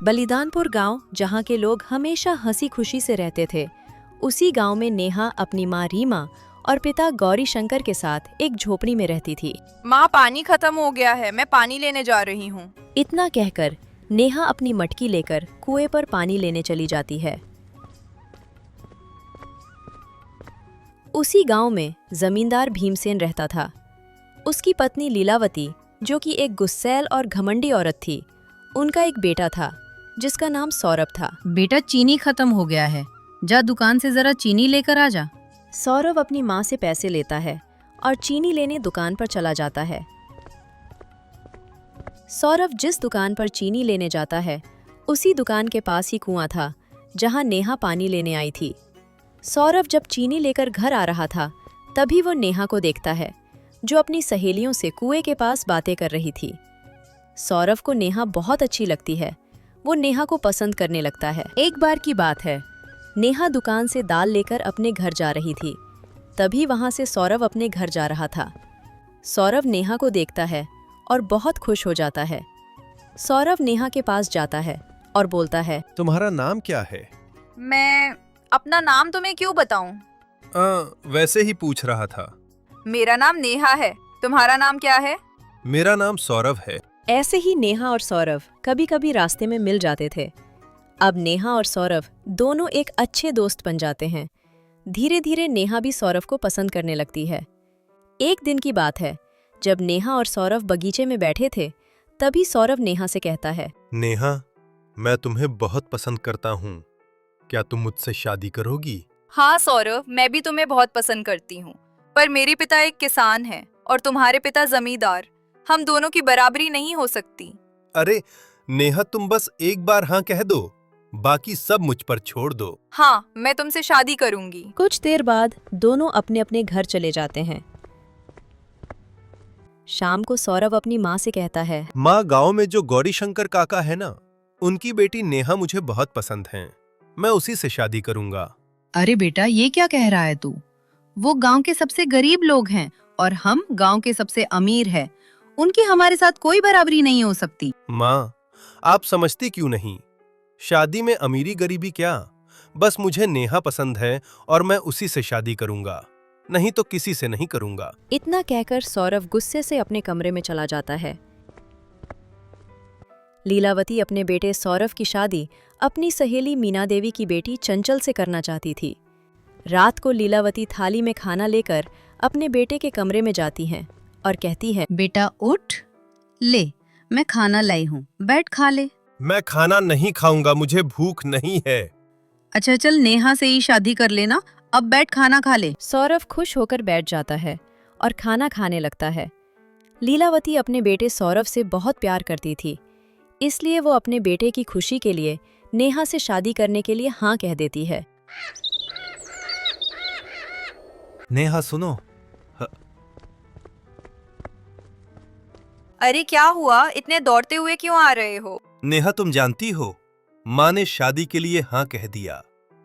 बलिदानपुर गांव, जहां के लोग हमेशा हंसी खुशी से रहते थे, उसी गांव में नेहा अपनी माँ रीमा और पिता गौरी शंकर के साथ एक झोपड़ी में रहती थी। माँ, पानी खत्म हो गया है, मैं पानी लेने जा रही हूँ। इतना कहकर नेहा अपनी मटकी लेकर कुएं पर पानी लेने चली जाती है। उसी गांव में जमींदार भीमसेन रहता था। उसकी पत्नी लीलावती, जो कि एक गुस्सैल और घमंडी औरत थी, उनका एक बेटा था जिसका नाम सौरभ था। बेटा, चीनी खत्म हो गया है, जा दुकान से जरा चीनी लेकर आ जा। सौरभ अपनी माँ से पैसे लेता है और चीनी लेने दुकान पर चला जाता है। सौरभ जिस दुकान पर चीनी लेने जाता है, उसी दुकान के पास ही कुआं था जहां नेहा पानी लेने आई थी। सौरभ जब चीनी लेकर घर आ रहा था, तभी वो नेहा को देखता है, जो अपनी सहेलियों से कुएं के पास बातें कर रही थी। सौरभ को नेहा बहुत अच्छी लगती है। वो नेहा को पसंद करने लगता है। एक बार की बात है, नेहा दुकान से दाल लेकर अपने घर जा रही थी। तभी वहां से सौरभ अपने घर जा रहा था। सौरभ नेहा को देखता है और बहुत खुश हो जाता है। सौरभ नेहा के पास जाता है और बोलता है, तुम्हारा नाम क्या है? मैं अपना नाम तुम्हें क्यों बताऊं? वैसे ही पूछ रहा था। मेरा नाम नेहा है, तुम्हारा नाम क्या है? मेरा नाम सौरभ है। ऐसे ही नेहा और सौरभ कभी कभी रास्ते में मिल जाते थे। अब नेहा और सौरभ दोनों एक अच्छे दोस्त बन जाते हैं। धीरे धीरे नेहा भी सौरभ को पसंद करने लगती है। एक दिन की बात है, जब नेहा और सौरभ बगीचे में बैठे थे, तभी सौरभ नेहा से कहता है, नेहा, मैं तुम्हें बहुत पसंद करता हूँ। क्या तुम मुझसे शादी करोगी? हाँ सौरभ, मैं भी तुम्हें बहुत पसंद करती हूँ, पर मेरे पिता एक किसान हैं और तुम्हारे पिता जमींदार। हम दोनों की बराबरी नहीं हो सकती। अरे नेहा, तुम बस एक बार हाँ कह दो, बाकी सब मुझ पर छोड़ दो। हाँ, मैं तुमसे शादी करूंगी। कुछ देर बाद दोनों अपने अपने घर चले जाते हैं। शाम को सौरभ अपनी माँ से कहता है, माँ, गांव में जो गौरी शंकर काका है ना, उनकी बेटी नेहा मुझे बहुत पसंद है। मैं उसी से शादी करूंगा। अरे बेटा, ये क्या कह रहा है तू? वो गांव के सबसे गरीब लोग हैं और हम गांव के सबसे अमीर हैं। उनकी हमारे साथ कोई बराबरी नहीं हो सकती। माँ, आप समझती क्यों नहीं? शादी में अमीरी गरीबी क्या, बस मुझे नेहा पसंद है और मैं उसी से शादी करूंगा, नहीं तो किसी से नहीं करूंगा। इतना कहकर सौरभ गुस्से से अपने कमरे में चला जाता है। लीलावती अपने बेटे सौरभ की शादी अपनी सहेली मीना देवी की बेटी चंचल से करना चाहती थी। रात को लीलावती थाली में खाना लेकर अपने बेटे के कमरे में जाती हैं और कहती है, बेटा उठ, ले, मैं खाना लाई हूँ, बैठ खा ले। मैं खाना नहीं खाऊंगा, मुझे भूख नहीं है। अच्छा चल, नेहा से ही शादी कर लेना, अब बैठ खाना खा ले। सौरभ खुश होकर बैठ जाता है और खाना खाने लगता है। लीलावती अपने बेटे सौरभ से बहुत प्यार करती थी, इसलिए वो अपने बेटे की खुशी के लिए नेहा से शादी करने के लिए हाँ कह देती है। नेहा सुनो। अरे क्या हुआ, इतने दौड़ते हुए क्यों आ रहे हो? नेहा, तुम जानती हो, माँ ने शादी के लिए हाँ कह दिया।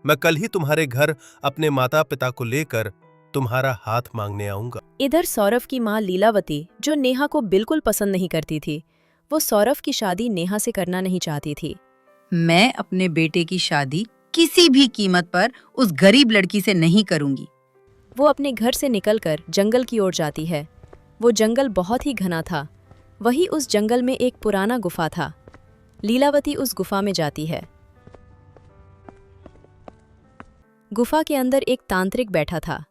मैं कल ही तुम्हारे घर अपने माता पिता को लेकर तुम्हारा हाथ मांगने आऊंगा। इधर सौरभ की माँ लीलावती, जो नेहा को बिल्कुल पसंद नहीं करती थी, वो सौरभ की शादी नेहा से करना नहीं चाहती थी। मैं अपने बेटे की शादी किसी भी कीमत पर उस गरीब लड़की से नहीं करूंगी। वो अपने घर से निकलकर जंगल की ओर जाती है। वो जंगल बहुत ही घना था। वहीं उस जंगल में एक पुराना गुफा था। लीलावती उस गुफा में जाती है। गुफा के अंदर एक तांत्रिक बैठा था।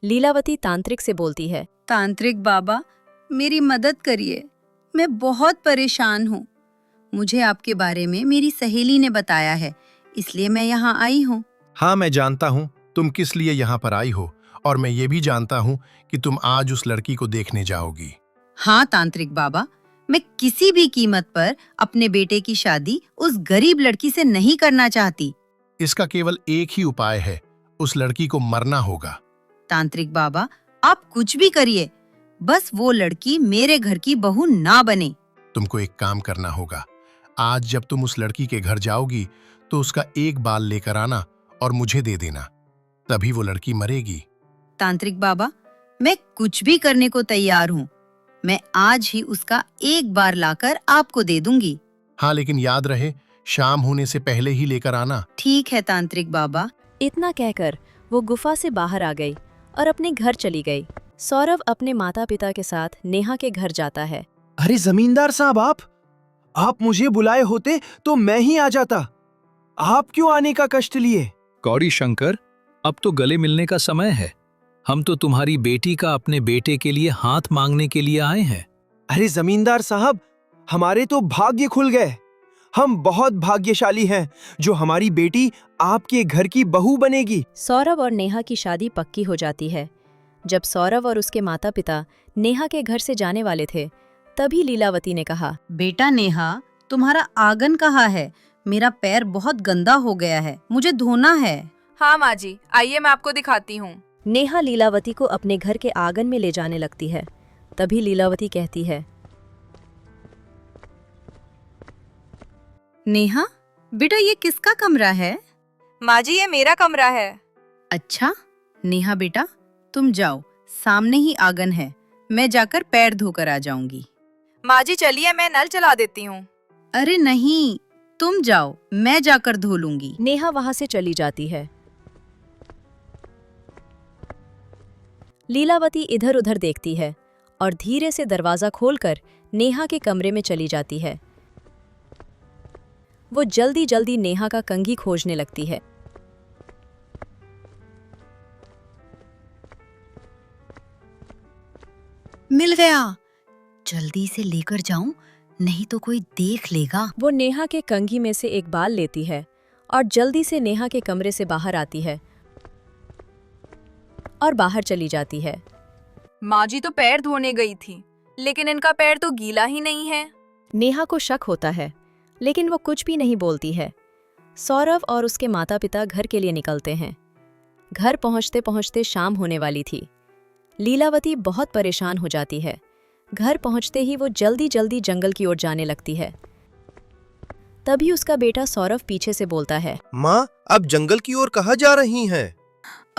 लीलावती तांत्रिक से बोलती है, तांत्रिक बाबा, मेरी मदद करिए, मैं बहुत परेशान हूँ। मुझे आपके बारे में मेरी सहेली ने बताया है, इसलिए मैं यहाँ आई हूँ। हाँ, मैं जानता हूँ तुम किस लिए यहाँ पर आई हो, और मैं ये भी जानता हूँ कि तुम आज उस लड़की को देखने जाओगी। हाँ तांत्रिक बाबा, मैं किसी भी कीमत पर अपने बेटे की शादी उस गरीब लड़की से नहीं करना चाहती। इसका केवल एक ही उपाय है, उस लड़की को मरना होगा। तांत्रिक बाबा, आप कुछ भी करिए, बस वो लड़की मेरे घर की बहू ना बने। तुमको एक काम करना होगा। आज जब तुम उस लड़की के घर जाओगी तो उसका एक बाल लेकर आना और मुझे दे देना, तभी वो लड़की मरेगी। तांत्रिक बाबा, मैं कुछ भी करने को तैयार हूँ। मैं आज ही उसका एक बार लाकर आपको दे दूंगी। हाँ, लेकिन याद रहे, शाम होने से पहले ही लेकर आना। ठीक है तांत्रिक बाबा। इतना कहकर वो गुफा से बाहर आ गई और अपने घर चली गई। सौरभ अपने माता पिता के साथ नेहा के घर जाता है। अरे जमींदार साहब, आप मुझे बुलाए होते तो मैं ही आ जाता। आप क्यों आने का कष्ट लिए? गौरी शंकर, अब तो गले मिलने का समय है। हम तो तुम्हारी बेटी का अपने बेटे के लिए हाथ मांगने के लिए आए हैं। अरे जमींदार साहब, हमारे तो भाग्य खुल गए। हम बहुत भाग्यशाली हैं जो हमारी बेटी आपके घर की बहू बनेगी। सौरभ और नेहा की शादी पक्की हो जाती है। जब सौरभ और उसके माता पिता नेहा के घर से जाने वाले थे, तभी लीलावती ने कहा, बेटा नेहा, तुम्हारा आंगन कहाँ है? मेरा पैर बहुत गंदा हो गया है, मुझे धोना है। हाँ माँ जी, आइए मैं आपको दिखाती हूँ। नेहा लीलावती को अपने घर के आंगन में ले जाने लगती है। तभी लीलावती कहती है, नेहा बेटा, ये किसका कमरा है? माँ जी, ये मेरा कमरा है। अच्छा नेहा बेटा, तुम जाओ, सामने ही आंगन है, मैं जाकर पैर धोकर आ जाऊंगी। माँ जी चलिए, मैं नल चला देती हूँ। अरे नहीं, तुम जाओ, मैं जाकर धो लूंगी। नेहा वहां से चली जाती है। लीलावती इधर उधर देखती है और धीरे से दरवाजा खोलकर नेहा के कमरे में चली जाती है। वो जल्दी जल्दी नेहा का कंघी खोजने लगती है। मिल गया, जल्दी से लेकर जाऊं, नहीं तो कोई देख लेगा। वो नेहा के कंघी में से एक बाल लेती है और जल्दी से नेहा के कमरे से बाहर आती है और बाहर चली जाती है। माँ जी तो पैर धोने गई थी, लेकिन इनका पैर तो गीला ही नहीं है। नेहा को शक होता है, लेकिन वो कुछ भी नहीं बोलती है। सौरभ और उसके माता पिता घर के लिए निकलते हैं। घर पहुंचते पहुंचते शाम होने वाली थी। लीलावती बहुत परेशान हो जाती है। घर पहुंचते ही वो जल्दी जल्दी जंगल की ओर जाने लगती है। तभी उसका बेटा सौरभ पीछे से बोलता है, माँ, आप जंगल की ओर कहाँ जा रही हैं?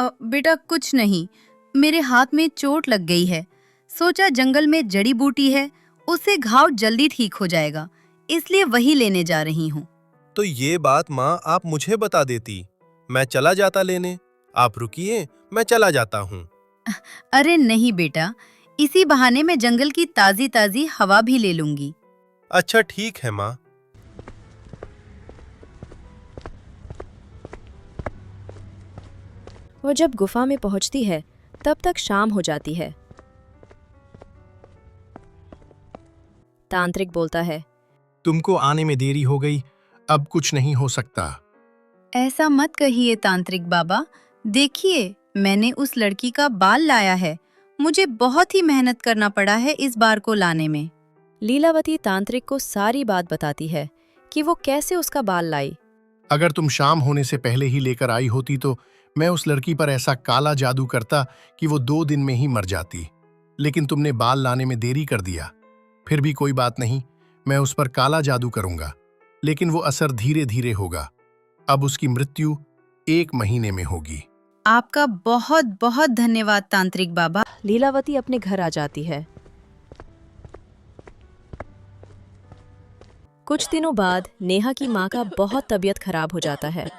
बेटा कुछ नहीं, मेरे हाथ में चोट लग गई है। सोचा जंगल में जड़ी बूटी है, उससे घाव जल्दी ठीक हो जाएगा, इसलिए वही लेने जा रही हूँ। तो ये बात माँ आप मुझे बता देती, मैं चला जाता लेने। आप रुकिए, मैं चला जाता हूँ। अरे नहीं बेटा, इसी बहाने मैं जंगल की ताजी ताजी हवा भी ले लूंगी। अच्छा ठीक है माँ। वो जब गुफा में पहुंचती है तब तक शाम हो जाती है। तांत्रिक बोलता है, तुमको आने में देरी हो गई, अब कुछ नहीं हो सकता। ऐसा मत कहिए तांत्रिक बाबा, देखिए मैंने उस लड़की का बाल लाया है। मुझे बहुत ही मेहनत करना पड़ा है इस बार को लाने में। लीलावती तांत्रिक को सारी बात बताती है कि वो कैसे उसका बाल लाई। अगर तुम शाम होने से पहले ही लेकर आई होती तो मैं उस लड़की पर ऐसा काला जादू करता कि वो 2 दिन में ही मर जाती। लेकिन तुमने बाल लाने में देरी कर दिया। फिर भी कोई बात नहीं, मैं उस पर काला जादू करूंगा, लेकिन वो असर धीरे धीरे होगा। अब उसकी मृत्यु 1 महीने में होगी। आपका बहुत बहुत धन्यवाद तांत्रिक बाबा। लीलावती अपने घर आ जाती है। कुछ दिनों बाद नेहा की माँ का बहुत तबीयत खराब हो जाता है।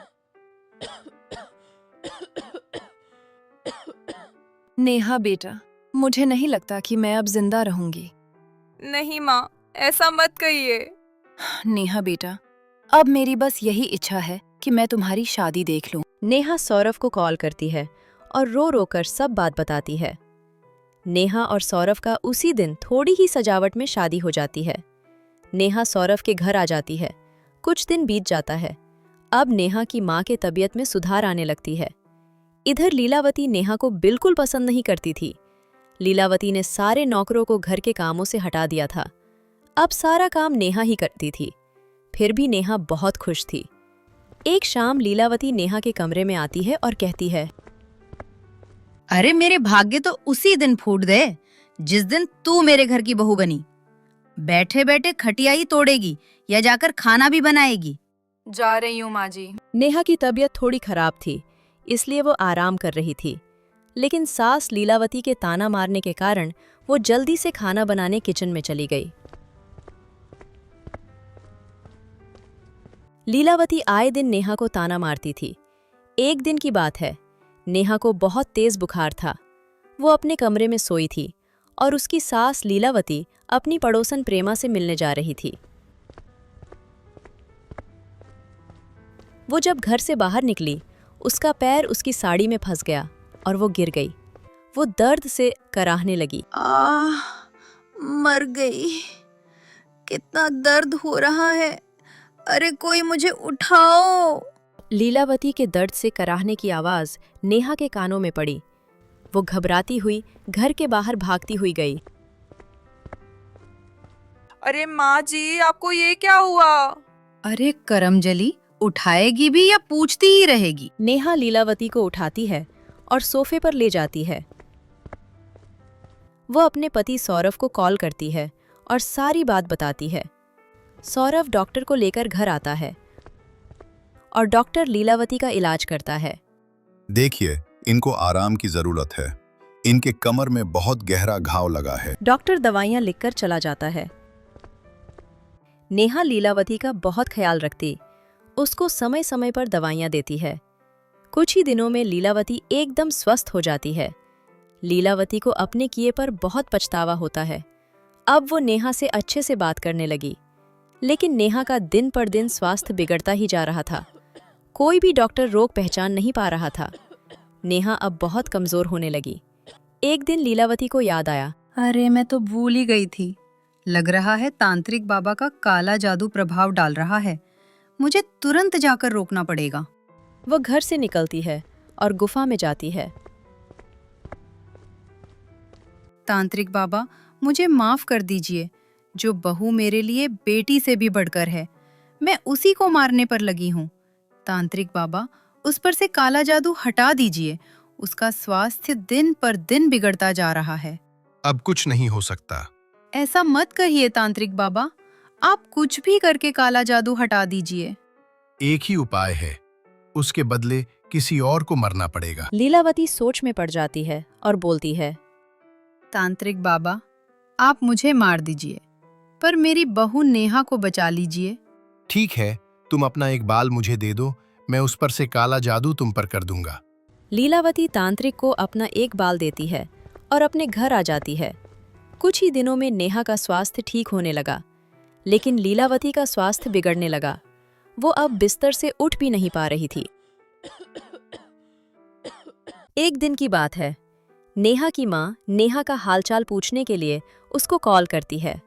नेहा बेटा, मुझे नहीं लगता कि मैं अब जिंदा रहूंगी। नहीं माँ, ऐसा मत कहिए। नेहा बेटा, अब मेरी बस यही इच्छा है कि मैं तुम्हारी शादी देख लूं। नेहा सौरभ को कॉल करती है और रो रो कर सब बात बताती है। नेहा और सौरभ का उसी दिन थोड़ी ही सजावट में शादी हो जाती है। नेहा सौरभ के घर आ जाती है। कुछ दिन बीत जाता है। अब नेहा की माँ के तबीयत में सुधार आने लगती है। इधर लीलावती नेहा को बिल्कुल पसंद नहीं करती थी। लीलावती ने सारे नौकरों को घर के कामों से हटा दिया था। अब सारा काम नेहा ही करती थी। फिर भी नेहा बहुत खुश थी। एक शाम लीलावती नेहा के कमरे में आती है और कहती है, अरे मेरे भाग्य तो उसी दिन फूट गए जिस दिन तू मेरे घर की बहू बनी। बैठे बैठे खटिया ही तोड़ेगी या जाकर खाना भी बनाएगी। जा रही हूँ माँ जी। नेहा की तबीयत थोड़ी खराब थी, इसलिए वो आराम कर रही थी। लेकिन सास लीलावती के ताना मारने के कारण वो जल्दी से खाना बनाने किचन में चली गई। लीलावती आए दिन नेहा को ताना मारती थी। एक दिन की बात है, नेहा को बहुत तेज बुखार था। वो अपने कमरे में सोई थी और उसकी सास लीलावती अपनी पड़ोसन प्रेमा से मिलने जा रही थी। वो जब घर से बाहर निकली, उसका पैर उसकी साड़ी में फंस गया और वो गिर गई। वो दर्द से कराहने लगी। मर गई। कितना दर्द हो रहा है। अरे कोई मुझे उठाओ। लीलावती के दर्द से कराहने की आवाज नेहा के कानों में पड़ी। वो घबराती हुई घर के बाहर भागती हुई गई। अरे माँ जी, आपको ये क्या हुआ? अरे करमजली, उठाएगी भी या पूछती ही रहेगी? नेहा लीलावती को उठाती है और सोफे पर ले जाती है। वो अपने पति सौरभ को कॉल करती है और सारी बात बताती है। सौरभ डॉक्टर को लेकर घर आता है और डॉक्टर लीलावती का इलाज करता है। देखिए, इनको आराम की जरूरत है। इनके कमर में बहुत गहरा घाव लगा है। डॉक्टर दवाइयां लिखकर चला जाता है। नेहा लीलावती का बहुत ख्याल रखती, उसको समय समय पर दवाइयां देती है। कुछ ही दिनों में लीलावती एकदम स्वस्थ हो जाती है। लीलावती को अपने किए पर बहुत पछतावा होता है। अब वो नेहा से अच्छे से बात करने लगी, लेकिन नेहा का दिन पर दिन स्वास्थ्य बिगड़ता ही जा रहा था। कोई भी डॉक्टर रोग पहचान नहीं पा रहा था। नेहा अब बहुत कमजोर होने लगी। एक दिन लीलावती को याद आया, अरे मैं तो भूल ही गई थी। लग रहा है तांत्रिक बाबा का काला जादू प्रभाव डाल रहा है। मुझे तुरंत जाकर रोकना पड़ेगा। वो घर से निकलती है और गुफा में जाती है। तांत्रिक बाबा, मुझे माफ कर दीजिए। जो बहू मेरे लिए बेटी से भी बढ़कर है, मैं उसी को मारने पर लगी हूँ। तांत्रिक बाबा, उस पर से काला जादू हटा दीजिए। उसका स्वास्थ्य दिन पर दिन बिगड़ता जा रहा है। अब कुछ नहीं हो सकता। ऐसा मत कहिए तांत्रिक बाबा, आप कुछ भी करके काला जादू हटा दीजिए। एक ही उपाय है, उसके बदले किसी और को मरना पड़ेगा। लीलावती सोच में पड़ जाती है और बोलती है, तांत्रिक बाबा, आप मुझे मार दीजिए, पर मेरी बहू नेहा को बचा लीजिए। ठीक है, तुम अपना एक बाल मुझे दे दो, मैं उस पर से काला जादू तुम पर कर दूंगा। लीलावती तांत्रिक को अपना एक बाल देती है और अपने घर आ जाती है। कुछ ही दिनों में नेहा का स्वास्थ्य ठीक होने लगा, लेकिन लीलावती का स्वास्थ्य बिगड़ने लगा। वो अब बिस्तर से उठ भी नहीं पा रही थी। एक दिन की बात है, नेहा की माँ नेहा का हालचाल पूछने के लिए उसको कॉल करती है।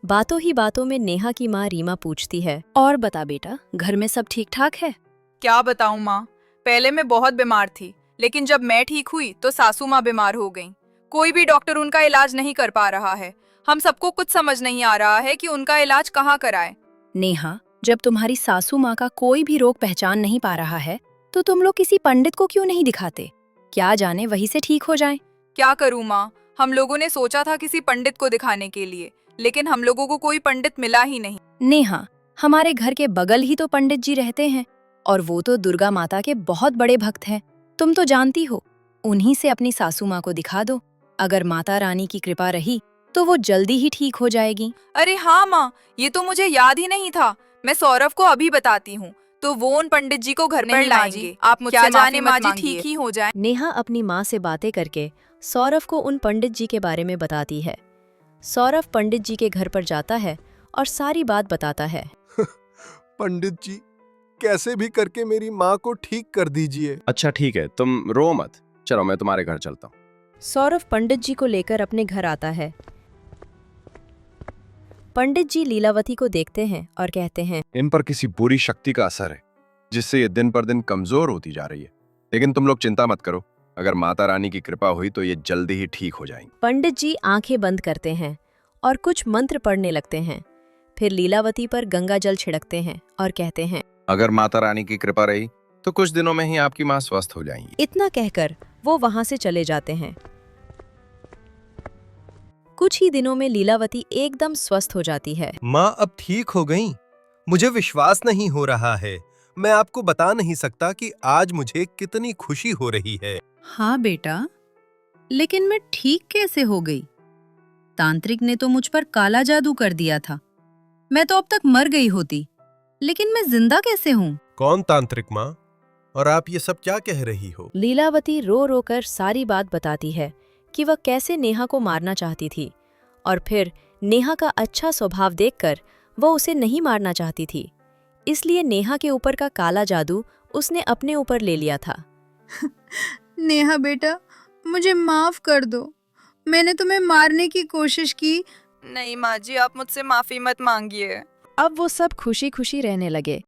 बातों ही बातों में नेहा की माँ रीमा पूछती है, और बता बेटा, घर में सब ठीक ठाक है? क्या बताऊं माँ, पहले मैं बहुत बीमार थी, लेकिन जब मैं ठीक हुई तो सासू माँ बीमार हो गईं। कोई भी डॉक्टर उनका इलाज नहीं कर पा रहा है। हम सबको कुछ समझ नहीं आ रहा है कि उनका इलाज कहाँ कराएं। नेहा, जब तुम्हारी सासू माँ का कोई भी रोग पहचान नहीं पा रहा है, तो तुम लोग किसी पंडित को क्यों नहीं दिखाते? क्या जाने वहीं से ठीक हो जाए। क्या करूं माँ, हम लोगों ने सोचा था किसी पंडित को दिखाने के लिए, लेकिन हम लोगों को कोई पंडित मिला ही नहीं। नेहा, हमारे घर के बगल ही तो पंडित जी रहते हैं, और वो तो दुर्गा माता के बहुत बड़े भक्त हैं। तुम तो जानती हो। उन्हीं से अपनी सासू माँ को दिखा दो। अगर माता रानी की कृपा रही तो वो जल्दी ही ठीक हो जाएगी। अरे हाँ माँ, ये तो मुझे याद ही नहीं था। मैं सौरभ को अभी बताती हूँ, तो वो उन पंडित जी को घर पर लाएंगे। आप मुझसे क्या जाने माफी मत माँ जी ठीक ही हो जाए। नेहा अपनी माँ से बातें करके सौरभ को उन पंडित जी के बारे में बताती है। सौरभ पंडित जी के घर पर जाता है और सारी बात बताता है। पंडित जी, कैसे भी करके मेरी माँ को ठीक कर दीजिए। अच्छा ठीक है, तुम रो मत। चलो मैं तुम्हारे घर चलता हूँ। सौरभ पंडित जी को लेकर अपने घर आता है। पंडित जी लीलावती को देखते हैं और कहते हैं, इन पर किसी बुरी शक्ति का असर है, जिससे ये दिन पर दिन कमजोर होती जा रही है। लेकिन तुम लोग चिंता मत करो, अगर माता रानी की कृपा हुई तो ये जल्दी ही ठीक हो जाएंगी। पंडित जी आंखें बंद करते हैं और कुछ मंत्र पढ़ने लगते हैं। फिर लीलावती पर गंगा जल छिड़कते हैं और कहते हैं, अगर माता रानी की कृपा रही तो कुछ दिनों में ही आपकी माँ स्वस्थ हो जाएंगी। इतना कहकर वो वहां से चले जाते हैं। कुछ ही दिनों में लीलावती एकदम स्वस्थ हो जाती है। माँ अब ठीक हो गईं। मुझे विश्वास नहीं हो रहा है। मैं आपको बता नहीं सकता कि आज मुझे कितनी खुशी हो रही है। हाँ बेटा, लेकिन मैं ठीक कैसे हो गई? तांत्रिक ने तो मुझ पर काला जादू कर दिया था। मैं तो अब तक मर गई होती। लेकिन मैं जिंदा कैसे हूँ? कौन तांत्रिक माँ? और आप ये सब क्या कह रही हो? लीलावती रो रो कर सारी बात बताती है कि वह कैसे नेहा को मारना चाहती थी और फिर नेहा का अच्छा स्वभाव देखकर वो उसे नहीं मारना चाहती थी, इसलिए नेहा के ऊपर का काला जादू उसने अपने ऊपर ले लिया था। नेहा बेटा, मुझे माफ कर दो। मैंने तुम्हें मारने की कोशिश की। नहीं माँ जी, आप मुझसे माफी मत मांगिए। अब वो सब खुशी खुशी रहने लगे